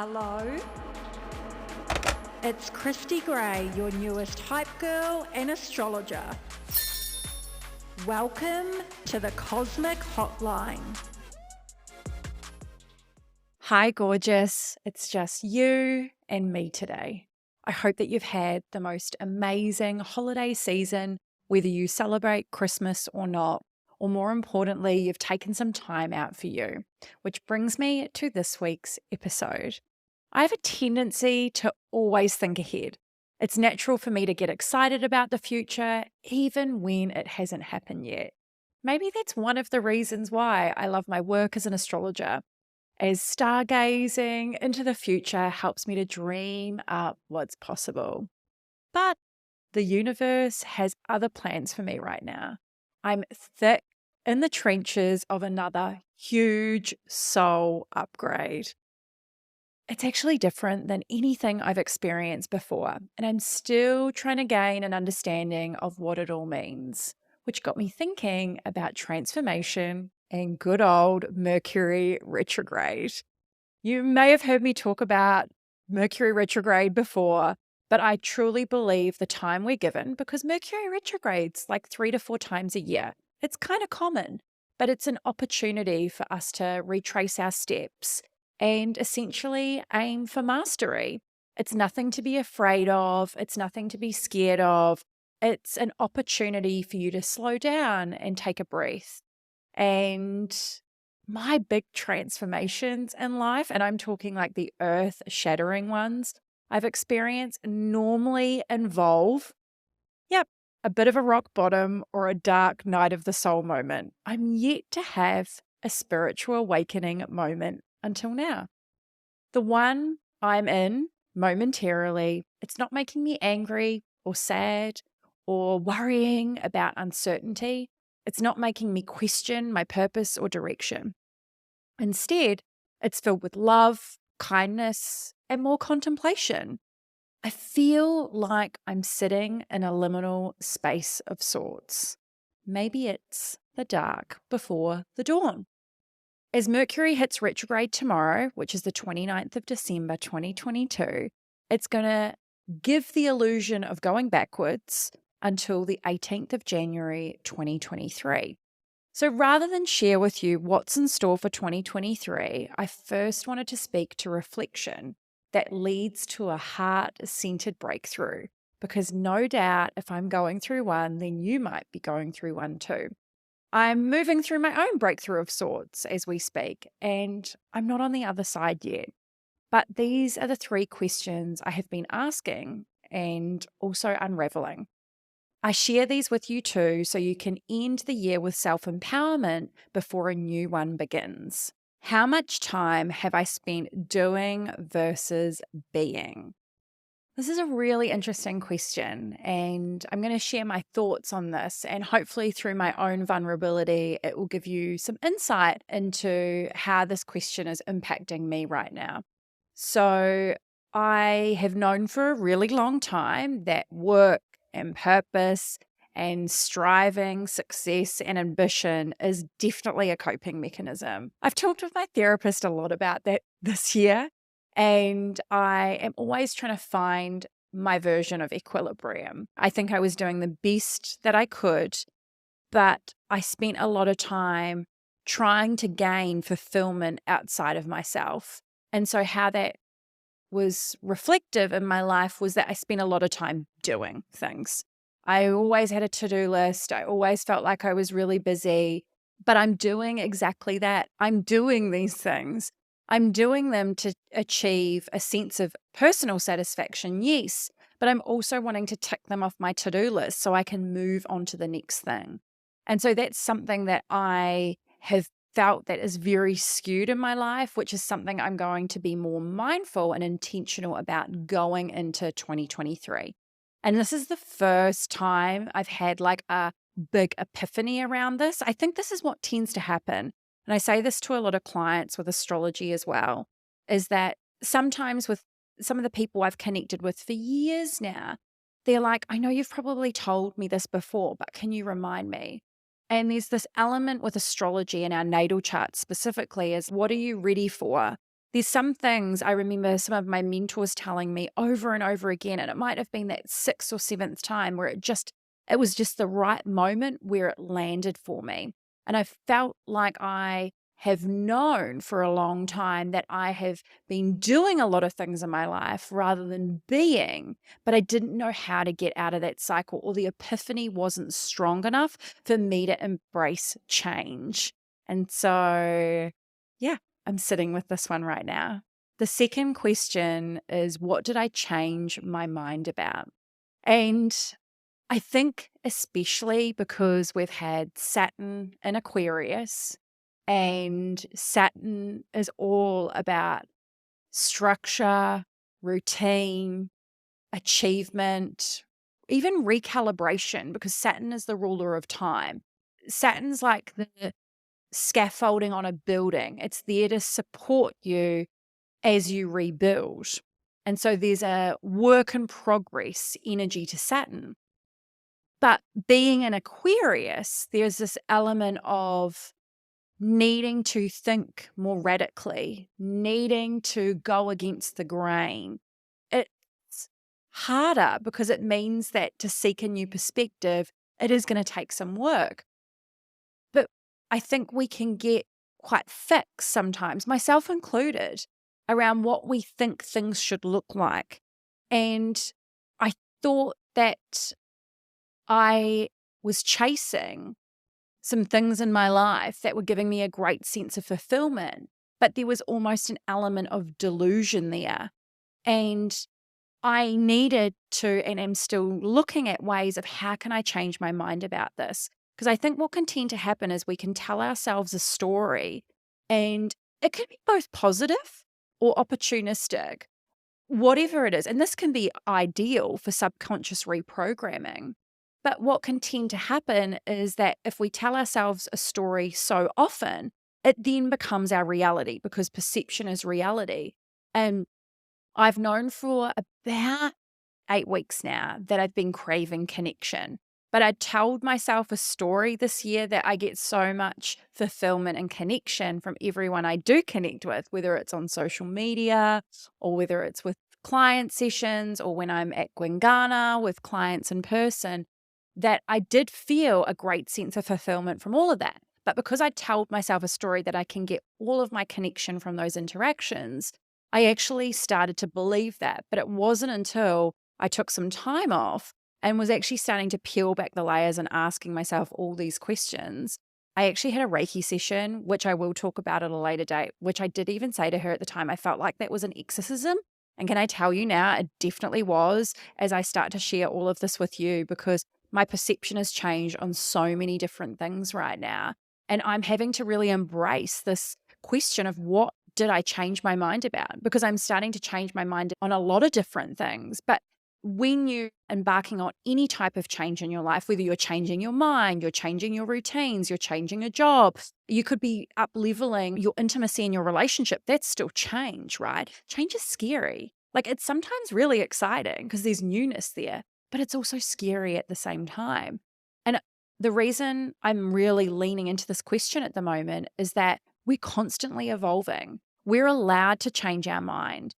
Hello, it's Christy Gray, your newest hype girl and astrologer. Welcome to the Cosmic Hotline. Hi, gorgeous. It's just you and me today. I hope that you've had the most amazing holiday season, whether you celebrate Christmas or not, or more importantly, you've taken some time out for you, which brings me to this week's episode. I have a tendency to always think ahead. It's natural for me to get excited about the future, even when it hasn't happened yet. Maybe that's one of the reasons why I love my work as an astrologer, as stargazing into the future helps me to dream up what's possible. But the universe has other plans for me right now. I'm thick in the trenches of another huge soul upgrade. It's actually different than anything I've experienced before, and I'm still trying to gain an understanding of what it all means, which got me thinking about transformation and good old Mercury retrograde. You may have heard me talk about Mercury retrograde before, but I truly believe the time we're given, because Mercury retrogrades like 3 to 4 times a year. It's kind of common, but it's an opportunity for us to retrace our steps and essentially aim for mastery. It's nothing to be afraid of. It's nothing to be scared of. It's an opportunity for you to slow down and take a breath. And my big transformations in life, and I'm talking like the earth-shattering ones, I've experienced normally involve, a bit of a rock bottom or a dark night of the soul moment. I'm yet to have a spiritual awakening moment until now. The one I'm in momentarily, it's not making me angry or sad or worrying about uncertainty. It's not making me question my purpose or direction. Instead, it's filled with love, kindness, and more contemplation. I feel like I'm sitting in a liminal space of sorts. Maybe it's the dark before the dawn. As Mercury hits retrograde tomorrow, which is the 29th of December 2022, it's going to give the illusion of going backwards until the 18th of January 2023. So rather than share with you what's in store for 2023, I first wanted to speak to reflection that leads to a heart-centered breakthrough, because no doubt if I'm going through one, then you might be going through one too. I'm moving through my own breakthrough of sorts as we speak, and I'm not on the other side yet. But these are the 3 questions I have been asking and also unraveling. I share these with you too, so you can end the year with self-empowerment before a new one begins. How much time have I spent doing versus being? This is a really interesting question, and I'm going to share my thoughts on this, and hopefully through my own vulnerability, it will give you some insight into how this question is impacting me right now. So I have known for a really long time that work and purpose and striving, success and ambition is definitely a coping mechanism. I've talked with my therapist a lot about that this year, and I am always trying to find my version of equilibrium. I think I was doing the best that I could, but I spent a lot of time trying to gain fulfillment outside of myself. And so how that was reflective in my life was that I spent a lot of time doing things. I always had a to-do list. I always felt like I was really busy, but I'm doing exactly that. I'm doing these things. I'm doing them to achieve a sense of personal satisfaction, yes, but I'm also wanting to tick them off my to-do list so I can move on to the next thing. And so that's something that I have felt that is very skewed in my life, which is something I'm going to be more mindful and intentional about going into 2023. And this is the first time I've had like a big epiphany around this. I think this is what tends to happen. And I say this to a lot of clients with astrology as well, is that sometimes with some of the people I've connected with for years now, they're like, I know you've probably told me this before, but can you remind me? And there's this element with astrology in our natal chart specifically is what are you ready for? There's some things I remember some of my mentors telling me over and over again, and it might have been that sixth or seventh time where it was just the right moment where it landed for me. And I felt like I have known for a long time that I have been doing a lot of things in my life rather than being, but I didn't know how to get out of that cycle, or the epiphany wasn't strong enough for me to embrace change. And so, yeah, I'm sitting with this one right now. The second question is, what did I change my mind about? And I think especially because we've had Saturn in Aquarius, and Saturn is all about structure, routine, achievement, even recalibration, because Saturn is the ruler of time. Saturn's like the scaffolding on a building. It's there to support you as you rebuild. And so there's a work in progress energy to Saturn. But being an Aquarius, there's this element of needing to think more radically, needing to go against the grain. It's harder because it means that to seek a new perspective, it is going to take some work. But I think we can get quite fixed sometimes, myself included, around what we think things should look like. And I thought that I was chasing some things in my life that were giving me a great sense of fulfillment, but there was almost an element of delusion there. And I needed to, and am still looking at ways of how can I change my mind about this? Because I think what can tend to happen is we can tell ourselves a story, and it can be both positive or opportunistic, whatever it is. And this can be ideal for subconscious reprogramming. But what can tend to happen is that if we tell ourselves a story so often, it then becomes our reality, because perception is reality. And I've known for about 8 weeks now that I've been craving connection. But I told myself a story this year that I get so much fulfillment and connection from everyone I do connect with, whether it's on social media or whether it's with client sessions or when I'm at Gwingana with clients in person, that I did feel a great sense of fulfillment from all of that. But because I told myself a story that I can get all of my connection from those interactions, I actually started to believe that. But it wasn't until I took some time off and was actually starting to peel back the layers and asking myself all these questions. I actually had a Reiki session, which I will talk about at a later date, which I did even say to her at the time, I felt like that was an exorcism. And can I tell you now, it definitely was, as I start to share all of this with you, because my perception has changed on so many different things right now. And I'm having to really embrace this question of what did I change my mind about? Because I'm starting to change my mind on a lot of different things. But when you're embarking on any type of change in your life, whether you're changing your mind, you're changing your routines, you're changing a job, you could be up-leveling your intimacy in your relationship, that's still change, right? Change is scary. Like, it's sometimes really exciting because there's newness there, but it's also scary at the same time. And the reason I'm really leaning into this question at the moment is that we're constantly evolving. We're allowed to change our mind.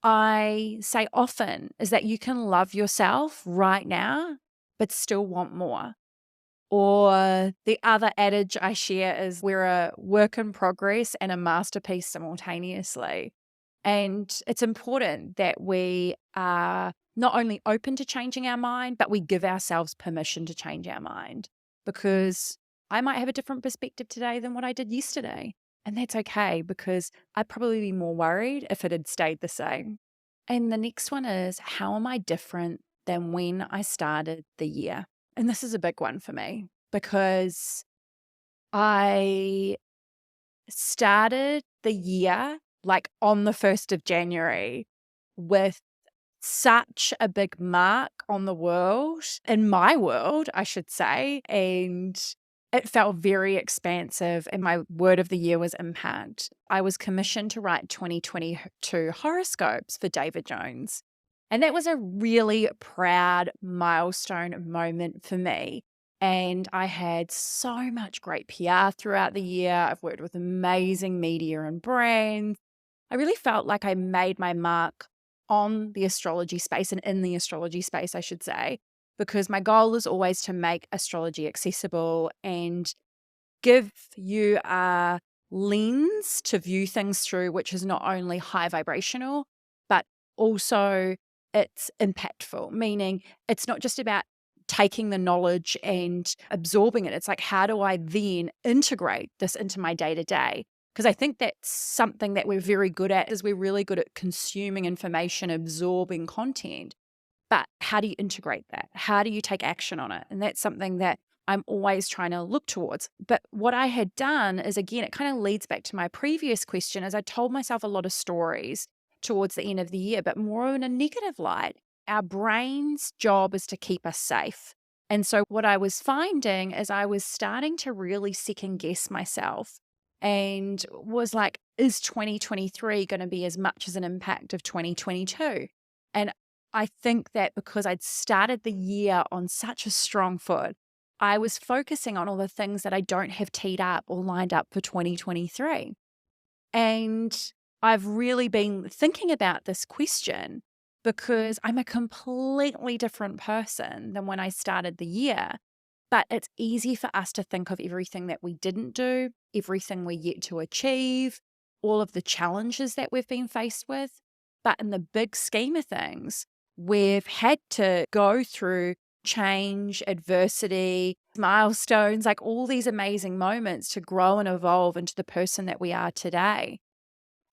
I say often is that you can love yourself right now, but still want more. Or the other adage I share is we're a work in progress and a masterpiece simultaneously. And it's important that we are not only open to changing our mind, but we give ourselves permission to change our mind, because I might have a different perspective today than what I did yesterday. And that's okay, because I'd probably be more worried if it had stayed the same. And the next one is, how am I different than when I started the year? And this is a big one for me, because I started the year like on the 1st of January with such a big mark on the world, in my world, I should say. And it felt very expansive. And my word of the year was impact. I was commissioned to write 2022 horoscopes for David Jones. And that was a really proud milestone moment for me. And I had so much great PR throughout the year. I've worked with amazing media and brands. I really felt like I made my mark on the astrology space and in the astrology space, I should say, because my goal is always to make astrology accessible and give you a lens to view things through, which is not only high vibrational, but also it's impactful, meaning it's not just about taking the knowledge and absorbing it. It's like, how do I then integrate this into my day to day? Because I think that's something that we're very good at, is we're really good at consuming information, absorbing content. But how do you integrate that? How do you take action on it? And that's something that I'm always trying to look towards. But what I had done is, again, it kind of leads back to my previous question, is I told myself a lot of stories towards the end of the year, but more in a negative light. Our brain's job is to keep us safe. And so what I was finding is I was starting to really second guess myself and was like, is 2023 going to be as much as an impact of 2022? And I think that because I'd started the year on such a strong foot, I was focusing on all the things that I don't have teed up or lined up for 2023. And I've really been thinking about this question because I'm a completely different person than when I started the year. But it's easy for us to think of everything that we didn't do, everything we're yet to achieve, all of the challenges that we've been faced with. But in the big scheme of things, we've had to go through change, adversity, milestones, like all these amazing moments to grow and evolve into the person that we are today.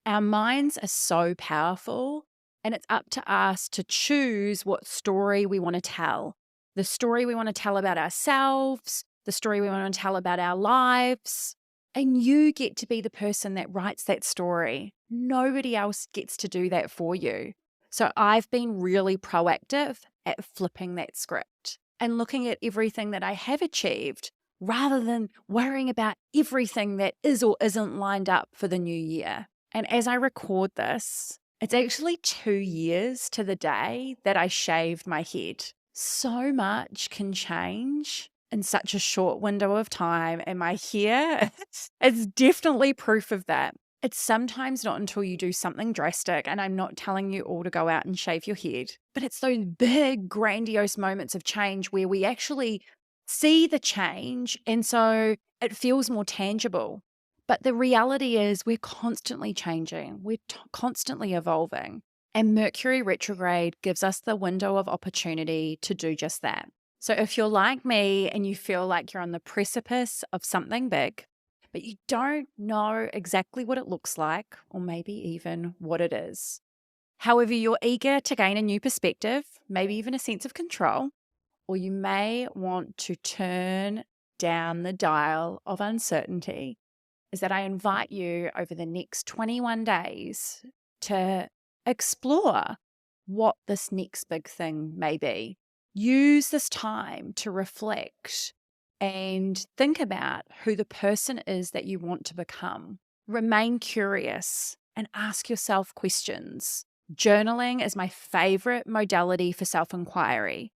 Our minds are so powerful, and it's up to us to choose what story we want to tell. The story we want to tell about ourselves, the story we want to tell about our lives. And you get to be the person that writes that story. Nobody else gets to do that for you. So I've been really proactive at flipping that script and looking at everything that I have achieved rather than worrying about everything that is or isn't lined up for the new year. And as I record this, it's actually 2 years to the day that I shaved my head. So much can change in such a short window of time, and my hair is definitely proof of that. It's sometimes not until you do something drastic, and I'm not telling you all to go out and shave your head, but it's those big, grandiose moments of change where we actually see the change, and so it feels more tangible. But the reality is we're constantly changing, we're constantly evolving, and Mercury retrograde gives us the window of opportunity to do just that. So if you're like me and you feel like you're on the precipice of something big, but you don't know exactly what it looks like, or maybe even what it is. However, you're eager to gain a new perspective, maybe even a sense of control, or you may want to turn down the dial of uncertainty, is that I invite you over the next 21 days to explore what this next big thing may be. Use this time to reflect and think about who the person is that you want to become. Remain curious and ask yourself questions. Journaling is my favorite modality for self-inquiry.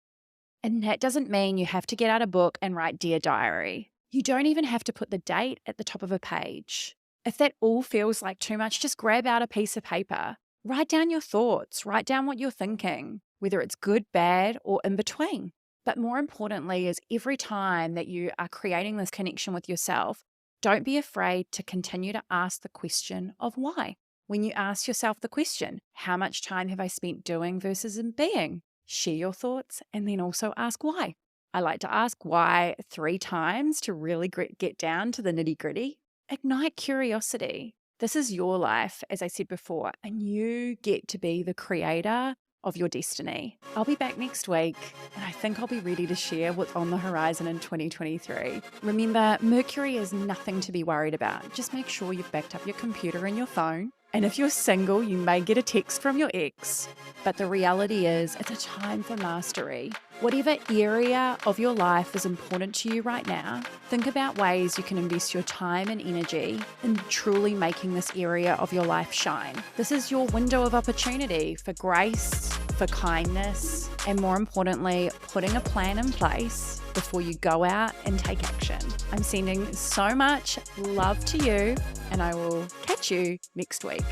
And that doesn't mean you have to get out a book and write Dear Diary. You don't even have to put the date at the top of a page. If that all feels like too much, just grab out a piece of paper. Write down your thoughts. Write down what you're thinking, whether it's good, bad, or in between. But more importantly is every time that you are creating this connection with yourself, don't be afraid to continue to ask the question of why. When you ask yourself the question, how much time have I spent doing versus in being? Share your thoughts and then also ask why. I like to ask why 3 times to really get down to the nitty-gritty. Ignite curiosity. This is your life, as I said before, and you get to be the creator of your destiny. I'll be back next week, and I think I'll be ready to share what's on the horizon in 2023. Remember, Mercury is nothing to be worried about. Just make sure you've backed up your computer and your phone. And if you're single, you may get a text from your ex. But the reality is, it's a time for mastery. Whatever area of your life is important to you right now, think about ways you can invest your time and energy in truly making this area of your life shine. This is your window of opportunity for grace, for kindness, and more importantly, putting a plan in place before you go out and take action. I'm sending so much love to you, and I will catch you next week.